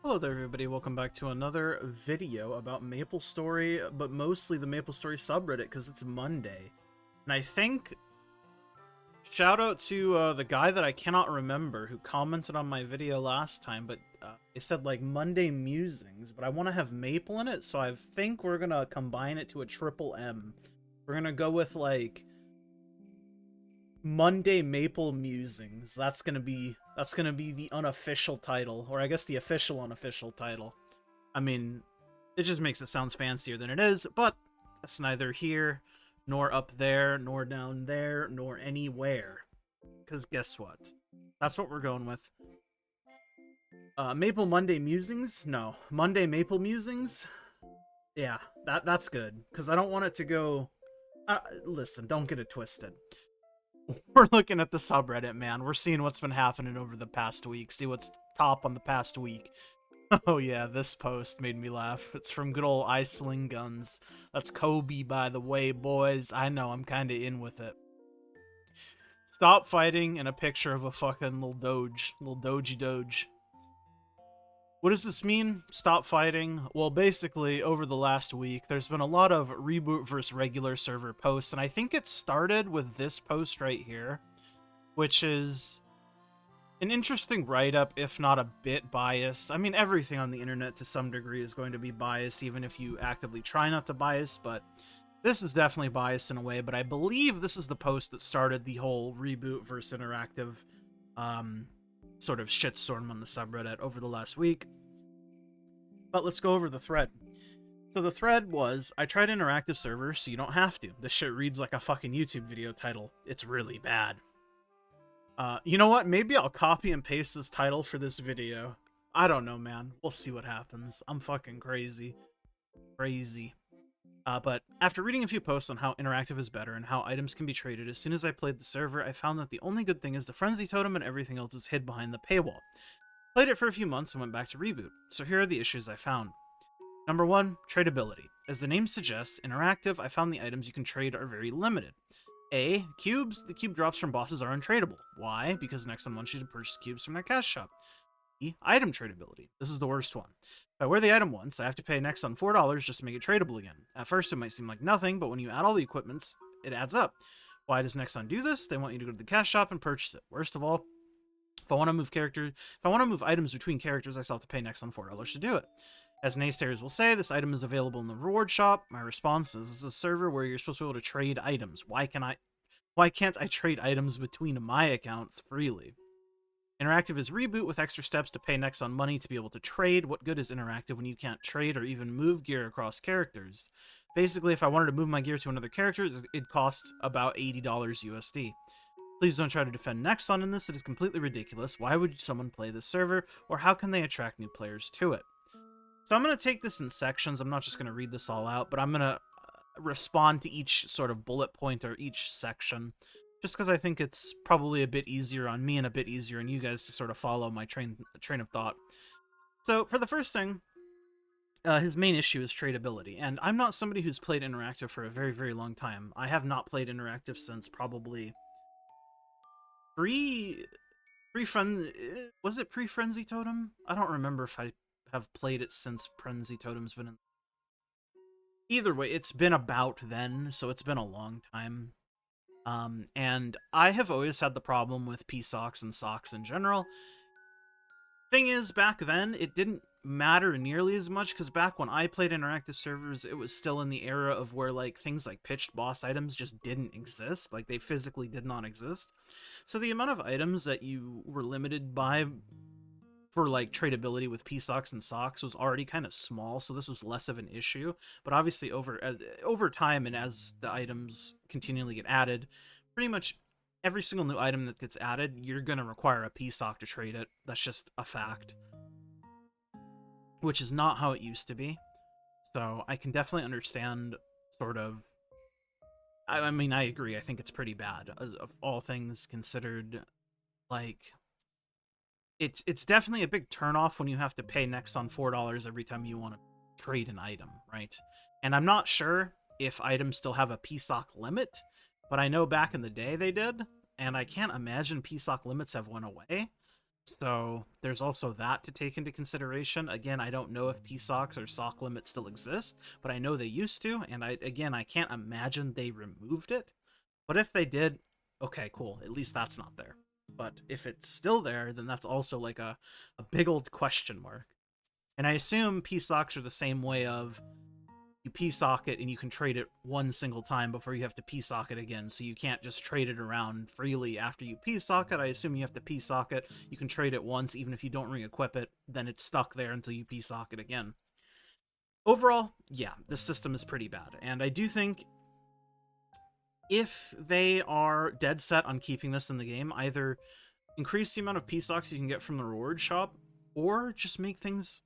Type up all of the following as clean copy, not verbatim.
Hello there everybody, welcome back to another video about MapleStory, but mostly the MapleStory subreddit because it's Monday. And I think, shout out to the guy that I cannot remember who commented on my video last time, but they said like Monday musings, but I want to have maple in it, so I think we're going to combine it to a triple M. We're going to go with like Monday Maple Musings. That's gonna be the unofficial title, or I guess the official unofficial title. I mean, it just makes it sound fancier than it is, but that's neither here nor up there, nor down there, nor anywhere. Because guess what? That's what we're going with. Maple Monday Musings? No. Monday Maple Musings? Yeah, that's good. Because I don't want it to go... listen, don't get it twisted. We're looking at the subreddit, man. We're seeing what's been happening over the past week. See what's top on the past week. Oh yeah, this post made me laugh. It's from good old I Sling Guns. That's Kobe, by the way, boys. I know, I'm kinda in with it. Stop fighting, and a picture of a fucking little doge. Little doge. What does this mean? Stop fighting? Well, basically, over the last week, there's been a lot of reboot versus regular server posts, and I think it started with this post right here, which is an interesting write-up, if not a bit biased. I mean, everything on the internet to some degree is going to be biased, even if you actively try not to bias, but this is definitely biased in a way, but I believe this is the post that started the whole reboot versus interactive sort of shitstorm on the subreddit over the last week. But let's go over the thread. So the thread was, I tried interactive servers, so you don't have to. This shit reads like a fucking YouTube video title. It's really bad. You know what? Maybe I'll copy and paste this title for this video. I don't know, man. We'll see what happens. I'm fucking crazy. But after reading a few posts on how interactive is better and how items can be traded, as soon as I played the server, I found that the only good thing is the frenzy totem and everything else is hid behind the paywall. Played it for a few months and went back to reboot. So here are the issues I found. Number 1, tradability. As the name suggests, interactive, I found the items you can trade are very limited. A, cubes. The cube drops from bosses are untradeable. Why? Because next one wants you to purchase cubes from their cash shop. B, item tradability. This is the worst one. If I wear the item once, I have to pay next on $4 just to make it tradable again. At first, it might seem like nothing, but when you add all the equipments, it adds up. Why does Nexon do this? They want you to go to the cash shop and purchase it. Worst of all, if I want to move items between characters, I still have to pay Nexon $4 to do it. As naysayers will say, this item is available in the reward shop. My response is, this is a server where you're supposed to be able to trade items. Why can't I trade items between my accounts freely? Interactive is reboot with extra steps to pay Nexon money to be able to trade. What good is interactive when you can't trade or even move gear across characters? Basically, if I wanted to move my gear to another character, it'd cost about $80 USD. Please don't try to defend Nexon in this. It is completely ridiculous. Why would someone play this server, or how can they attract new players to it? So I'm going to take this in sections. I'm not just going to read this all out, but I'm going to respond to each sort of bullet point or each section, just because I think it's probably a bit easier on me and a bit easier on you guys to sort of follow my train of thought. So for the first thing, his main issue is tradability, and I'm not somebody who's played interactive for a very, very long time. I have not played interactive since probably was it pre-Frenzy Totem? I don't remember if I have played it since Frenzy Totem's been in. Either way, it's been about then, so it's been a long time. And I have always had the problem with P-Socks and socks in general. Thing is, back then, it didn't matter nearly as much, because back when I played interactive servers, it was still in the era of where like things like pitched boss items just didn't exist. Like, they physically did not exist. So the amount of items that you were limited by for like tradability with P-Socks and socks was already kind of small, so this was less of an issue. But obviously over time, and as the items continually get added, pretty much every single new item that gets added, you're going to require a P-Sock to trade it. That's just a fact. Which is not how it used to be. So I can definitely understand sort of... I mean, I agree. I think it's pretty bad. Of all things considered, like... It's definitely a big turnoff when you have to pay Nexon $4 every time you want to trade an item, right? And I'm not sure if items still have a P-Sock limit, but I know back in the day they did, and I can't imagine P-Sock limits have went away. So there's also that to take into consideration. Again, I don't know if PSOCs or sock limits still exist, but I know they used to, and I can't imagine they removed it. But if they did, okay, cool. At least that's not there. But if it's still there, then that's also like a big old question mark. And I assume PSOCs are the same way of you PSOC it and you can trade it one single time before you have to PSOC it again. So you can't just trade it around freely after you PSOC it. I assume you have to PSOC it. You can trade it once, even if you don't re-equip it, then it's stuck there until you PSOC it again. Overall, yeah, this system is pretty bad. And I do think if they are dead set on keeping this in the game, either increase the amount of PSOCs you can get from the reward shop, or just make things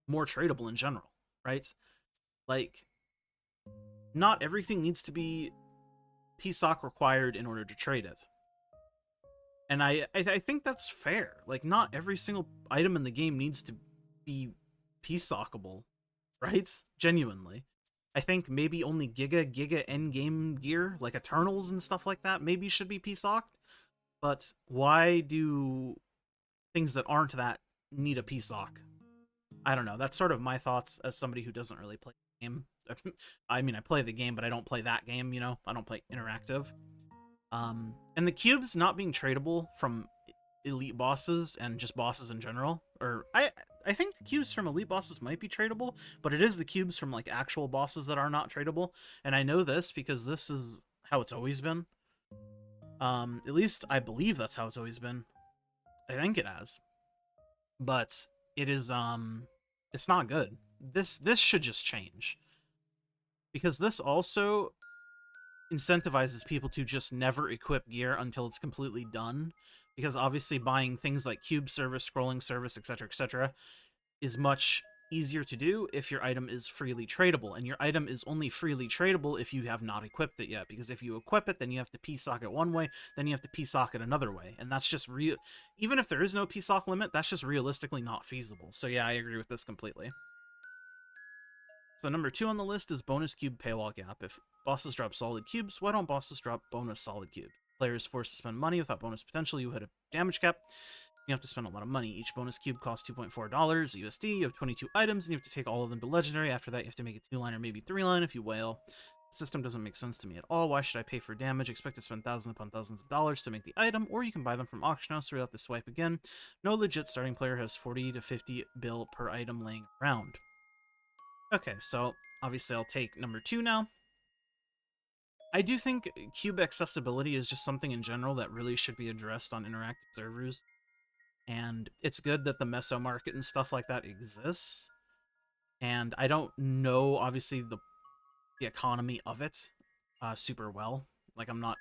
more tradable in general, right? Like, not everything needs to be PSOC required in order to trade it. And I think that's fair. Like, not every single item in the game needs to be PSOCable, right? Genuinely. I think maybe only Giga endgame gear, like Eternals and stuff like that, maybe should be PSOCed. But why do things that aren't that need a PSOC? I don't know. That's sort of my thoughts as somebody who doesn't really play the game. I mean, I play the game, but I don't play that game, you know? I don't play interactive. And the cubes not being tradable from elite bosses and just bosses in general, or I think the cubes from elite bosses might be tradable, but it is the cubes from like actual bosses that are not tradable. And I know this because this is how it's always been. At least I believe that's how it's always been. I think it has. But it is it's not good. This should just change. Because this also incentivizes people to just never equip gear until it's completely done. Because obviously buying things like cube service, scrolling service, etc., is much easier to do if your item is freely tradable. And your item is only freely tradable if you have not equipped it yet. Because if you equip it, then you have to PSOC it one way, then you have to PSOC it another way. And that's just real. Even if there is no PSOC limit, that's just realistically not feasible. So yeah, I agree with this completely. So number 2 on the list is bonus cube paywall gap. If bosses drop solid cubes, why don't bosses drop bonus solid cubes? Players forced to spend money without bonus potential. You hit a damage cap. You have to spend a lot of money. Each bonus cube costs $2.4 USD. You have 22 items, and you have to take all of them to legendary. After that, you have to make a 2-line or maybe 3-line if you whale. The system doesn't make sense to me at all. Why should I pay for damage? Expect to spend thousands upon thousands of dollars to make the item, or you can buy them from auction house, so you have to swipe again. No legit starting player has 40 to 50 bill per item laying around. Okay, so obviously I'll take number 2 now. I do think cube accessibility is just something in general that really should be addressed on interactive servers. And it's good that the meso market and stuff like that exists. And I don't know, obviously, the economy of it super well. Like, I'm not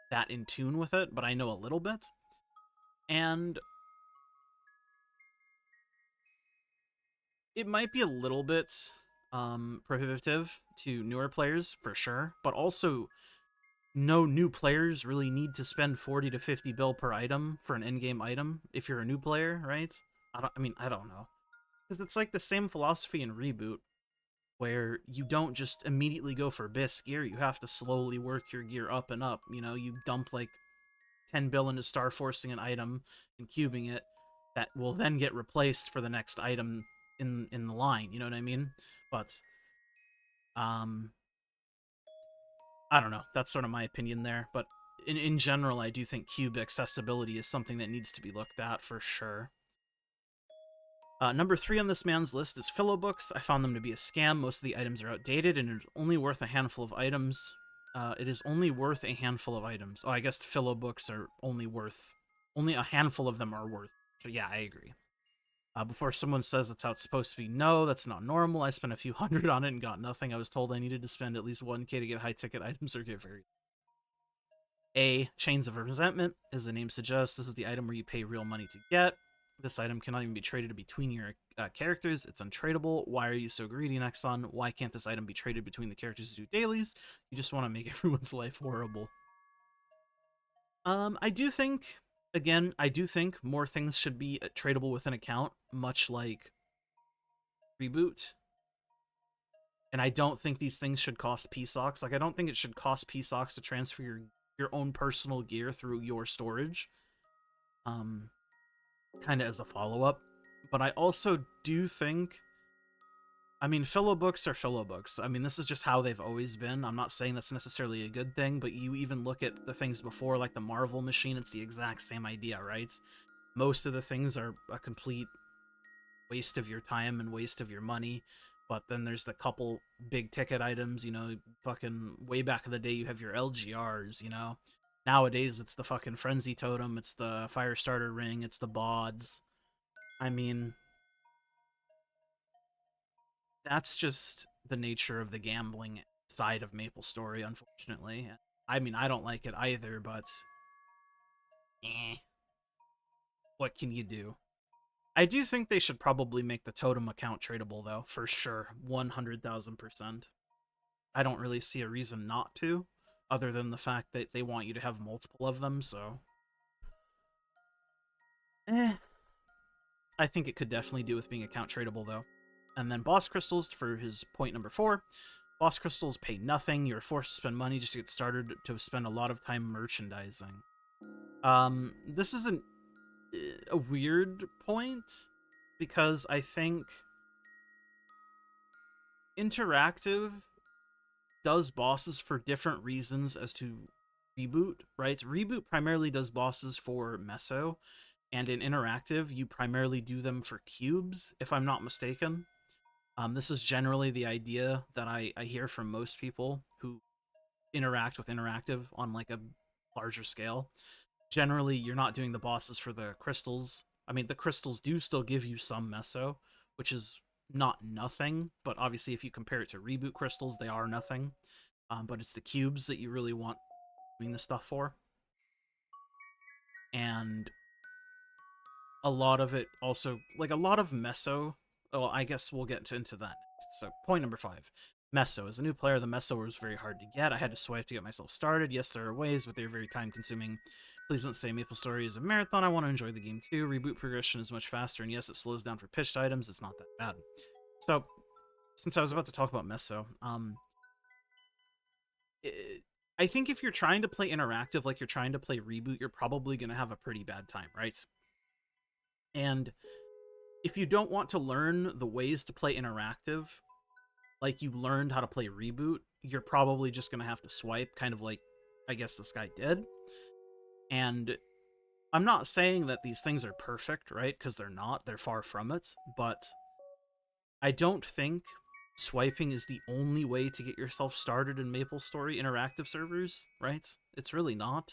that in tune with it, but I know a little bit. And it might be a little bit prohibitive to newer players, for sure. But also, no new players really need to spend 40 to 50 bill per item for an endgame item if you're a new player, right? I don't know. Because it's like the same philosophy in Reboot, where you don't just immediately go for BIS gear. You have to slowly work your gear up and up. You know, you dump like 10 bill into star forcing an item and cubing it that will then get replaced for the next item in the line. You know what I mean? But um I don't know. That's sort of my opinion there. But in general, I do think cube accessibility is something that needs to be looked at for sure. Number 3 on this man's list is Philo books. I found them to be a scam. Most of the items are outdated and it's only worth a handful of items. It is only worth a handful of items. Oh, I guess Philo books are only worth... Only a handful of them are worth. So yeah, I agree. Before someone says that's how it's supposed to be, no, that's not normal. I spent a few hundred on it and got nothing. I was told I needed to spend at least 1K to get high-ticket items or get very... Chains of Resentment, as the name suggests, this is the item where you pay real money to get. This item cannot even be traded between your characters. It's untradeable. Why are you so greedy, Nexon? Why can't this item be traded between the characters who do dailies? You just want to make everyone's life horrible. I do think, again, I do think more things should be tradable with an account, much like Reboot. And I don't think these things should cost PSOCs. Like, I don't think it should cost PSOCs to transfer your own personal gear through your storage. kind of as a follow-up. But I also do think, I mean, filler books are filler books. I mean, this is just how they've always been. I'm not saying that's necessarily a good thing, but you even look at the things before, like the Marvel machine, it's the exact same idea, right? Most of the things are a complete waste of your time and waste of your money. But then there's the couple big ticket items, you know, fucking way back in the day, you have your LGRs, you know. Nowadays, it's the fucking Frenzy Totem, it's the Fire Starter Ring, it's the BODs. I mean, that's just the nature of the gambling side of MapleStory, unfortunately. I mean, I don't like it either, but eh, what can you do? I do think they should probably make the totem account tradable, though, for sure. 100,000%. I don't really see a reason not to, other than the fact that they want you to have multiple of them, so. Eh. I think it could definitely do with being account tradable, though. And then boss crystals for his point number 4. Boss crystals pay nothing. You're forced to spend money just to get started to spend a lot of time merchandising. This is a weird point because I think interactive does bosses for different reasons as to Reboot, right? Reboot primarily does bosses for Meso, and in interactive, you primarily do them for cubes, if I'm not mistaken. This is generally the idea that I hear from most people who interact with interactive on like a larger scale. Generally, you're not doing the bosses for the crystals. I mean, the crystals do still give you some meso, which is not nothing, but obviously if you compare it to reboot crystals, they are nothing. But it's the cubes that you really want doing the stuff for. And a lot of it also, like a lot of meso, well, I guess we'll get into that next. So point number 5. Meso. As a new player, the Meso was very hard to get. I had to swipe to get myself started. Yes, there are ways, but they're very time consuming. Please don't say MapleStory is a marathon. I want to enjoy the game too. Reboot progression is much faster, and yes, it slows down for pitched items. It's not that bad. So, since I was about to talk about Meso, I think if you're trying to play interactive like you're trying to play Reboot, you're probably going to have a pretty bad time, right? And if you don't want to learn the ways to play interactive, like you learned how to play Reboot, you're probably just going to have to swipe, kind of like I guess this guy did. And I'm not saying that these things are perfect, right? Because they're not. They're far from it. But I don't think swiping is the only way to get yourself started in MapleStory interactive servers, right? It's really not.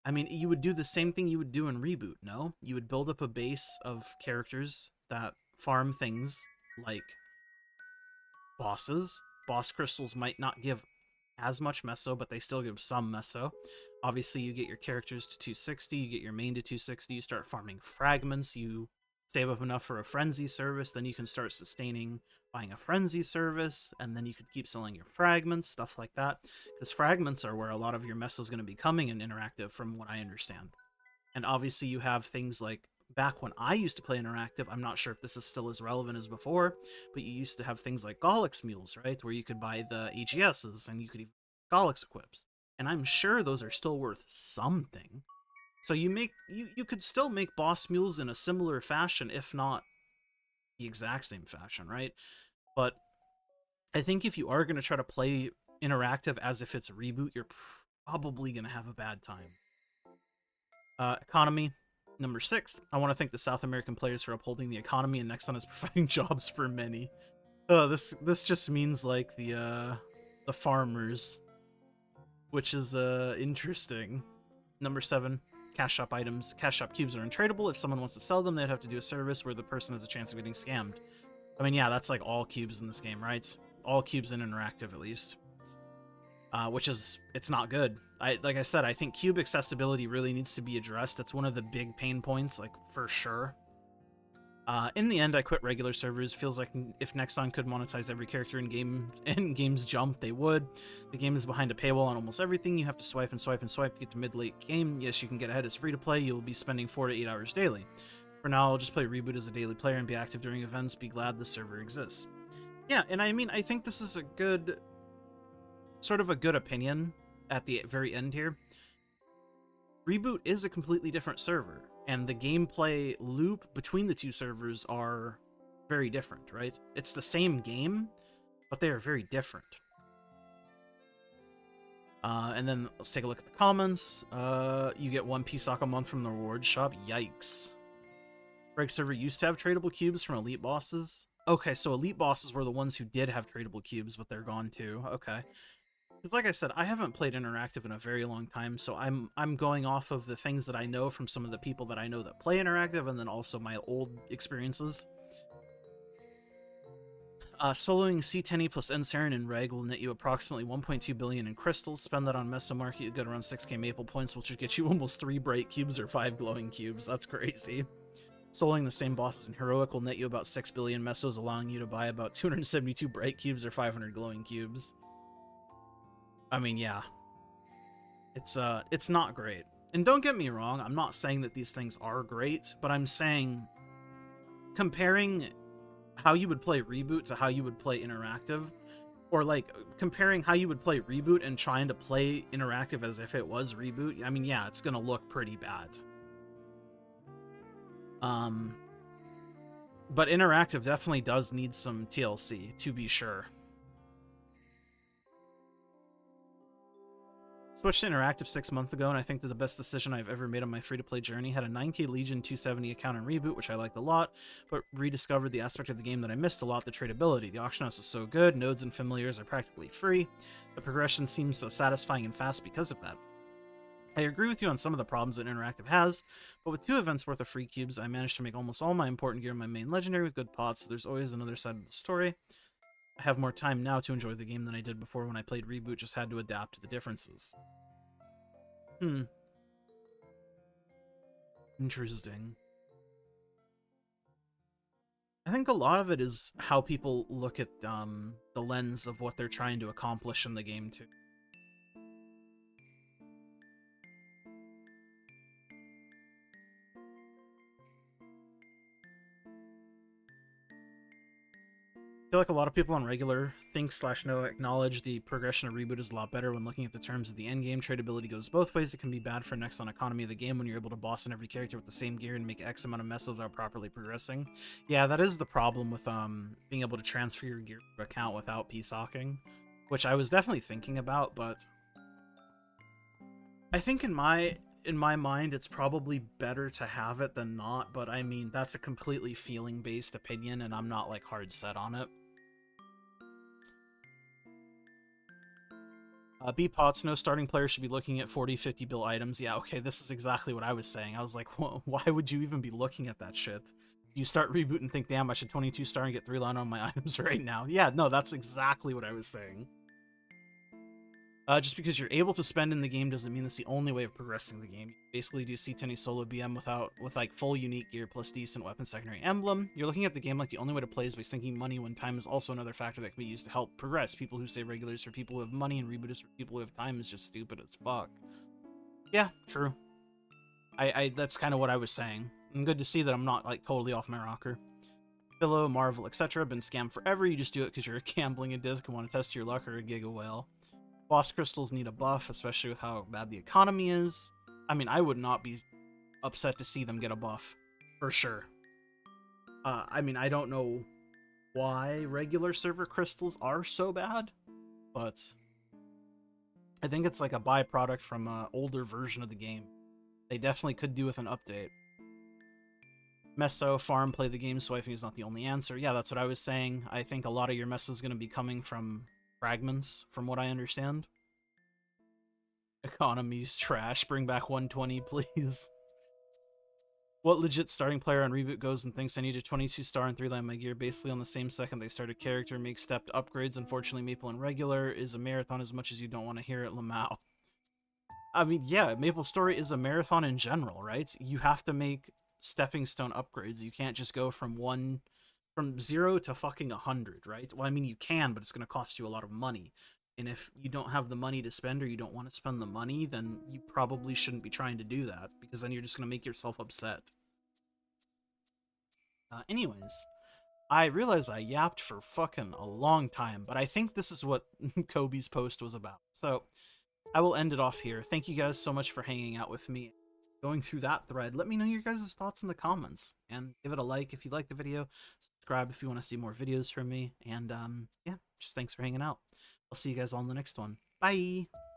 I mean, you would do the same thing you would do in Reboot, no? You would build up a base of characters that farm things like bosses. Boss crystals might not give as much meso, but they still give some meso. Obviously, you get your characters to 260, you get your main to 260, you start farming fragments, you save up enough for a frenzy service, then you can start sustaining buying a frenzy service, and then you could keep selling your fragments, stuff like that. Because fragments are where a lot of your meso is going to be coming in interactive, from what I understand. And obviously, you have things like back when I used to play interactive, I'm not sure if this is still as relevant as before, but you used to have things like Gollix mules, right? Where you could buy the AGSs and you could even Gollix equips. And I'm sure those are still worth something. So you could still make boss mules in a similar fashion, if not the exact same fashion, right? But I think if you are going to try to play interactive as if it's a reboot, you're probably going to have a bad time. Economy. Number 6, I want to thank the South American players for upholding the economy, and Nexon is providing jobs for many. This just means like the farmers, which is interesting. Number 7, cash shop items. Cash shop cubes are untradeable. If someone wants to sell them, they'd have to do a service where the person has a chance of getting scammed. I mean, yeah, that's like all cubes in this game, right? All cubes in interactive, at least. Which is, it's not good. Like I said, I think cube accessibility really needs to be addressed. That's one of the big pain points, like for sure. In the end, I quit regular servers. Feels like if Nexon could monetize every character in games jump, they would. The game is behind a paywall on almost everything. You have to swipe and swipe and swipe to get to mid-late game. Yes, you can get ahead as free to play. You'll be spending 4 to 8 hours daily. For now, I'll just play Reboot as a daily player and be active during events. Be glad the server exists. Yeah, and I mean, I think this is a good, sort of a good opinion at the very end here. Reboot is a completely different server, and the gameplay loop between the two servers are very different, right? It's the same game, but they are very different. And then let's take a look at the comments. You get 1 P-Sock a month from the reward shop. Yikes. Greg server used to have tradable cubes from elite bosses. Okay, so elite bosses were the ones who did have tradable cubes, but they're gone too. Okay. Because like I said, I haven't played interactive in a very long time, so I'm going off of the things that I know from some of the people that I know that play interactive, and then also my old experiences. Soloing C10E plus Ensaren and Reg will net you approximately 1.2 billion in crystals. Spend that on Mesomarket, you get around 6k Maple points, which would get you almost 3 bright cubes or 5 glowing cubes. That's crazy. Soloing the same bosses in Heroic will net you about 6 billion Mesos, allowing you to buy about 272 bright cubes or 500 glowing cubes. I mean, yeah. It's not great. And don't get me wrong, I'm not saying that these things are great, but I'm saying comparing how you would play Reboot to how you would play Interactive, or like comparing how you would play Reboot and trying to play Interactive as if it was Reboot, I mean, yeah, it's gonna look pretty bad. But Interactive definitely does need some TLC, to be sure. Switched to Interactive 6 months ago, and I think that the best decision I've ever made on my free-to-play journey. Had a 9k Legion 270 account in Reboot, which I liked a lot, but rediscovered the aspect of the game that I missed a lot, the tradability. The auction house is so good, nodes and familiars are practically free. The progression seems so satisfying and fast because of that. I agree with you on some of the problems that Interactive has, but with 2 events worth of free cubes, I managed to make almost all my important gear in my main legendary with good pots, so there's always another side of the story. I have more time now to enjoy the game than I did before when I played Reboot, just had to adapt to the differences. Interesting. I think a lot of it is how people look at the lens of what they're trying to accomplish in the game, too. I feel like a lot of people on regular think/no acknowledge the progression of Reboot is a lot better when looking at the terms of the endgame. Tradability goes both ways. It can be bad for next on economy of the game when you're able to boss in every character with the same gear and make X amount of messes without properly progressing. Yeah, that is the problem with being able to transfer your gear account without P-socking, which I was definitely thinking about, but I think in my mind it's probably better to have it than not, but I mean that's a completely feeling based opinion and I'm not like hard set on it. B-Pots, no starting player should be looking at 40, 50 bill items. Yeah, okay, this is exactly what I was saying. I was like, why would you even be looking at that shit? You start Reboot and think, damn, I should 22 star and get 3 line on my items right now. Yeah, no, that's exactly what I was saying. Just because you're able to spend in the game doesn't mean that's the only way of progressing the game. You basically do C10 solo BM with like full unique gear plus decent weapon secondary emblem. You're looking at the game like the only way to play is by sinking money when time is also another factor that can be used to help progress. People who say regular is for people who have money and Reboot is for people who have time is just stupid as fuck. Yeah, true. I that's kind of what I was saying. I'm good to see that I'm not like totally off my rocker. Pillow, Marvel, etc. Been scammed forever. You just do it because you're a gambling disc and want to test your luck or a giga whale. Boss crystals need a buff, especially with how bad the economy is. I mean, I would not be upset to see them get a buff, for sure. I mean, I don't know why regular server crystals are so bad, but I think it's like a byproduct from an older version of the game. They definitely could do with an update. Meso, farm, play the game, swiping is not the only answer. Yeah, that's what I was saying. I think a lot of your meso is going to be coming from fragments, from what I understand. Economies trash. Bring back 120, please. What legit starting player on Reboot goes and thinks I need a 22 star and 3 line my gear basically on the same second they start a character, make stepped upgrades? Unfortunately, Maple and regular is a marathon as much as you don't want to hear it, lmao. I mean, yeah, MapleStory is a marathon in general, right? You have to make stepping stone upgrades. You can't just go from 0 to fucking 100, right? Well, I mean, you can, but it's going to cost you a lot of money. And if you don't have the money to spend or you don't want to spend the money, then you probably shouldn't be trying to do that, because then you're just going to make yourself upset. Anyways, I realize I yapped for fucking a long time, but I think this is what Kobe's post was about. So I will end it off here. Thank you guys so much for hanging out with me. going through that thread. Let me know your guys' thoughts in the comments, and give it a like if you like the video, subscribe if you want to see more videos from me, and yeah, just thanks for hanging out. I'll see you guys all in the next one. Bye!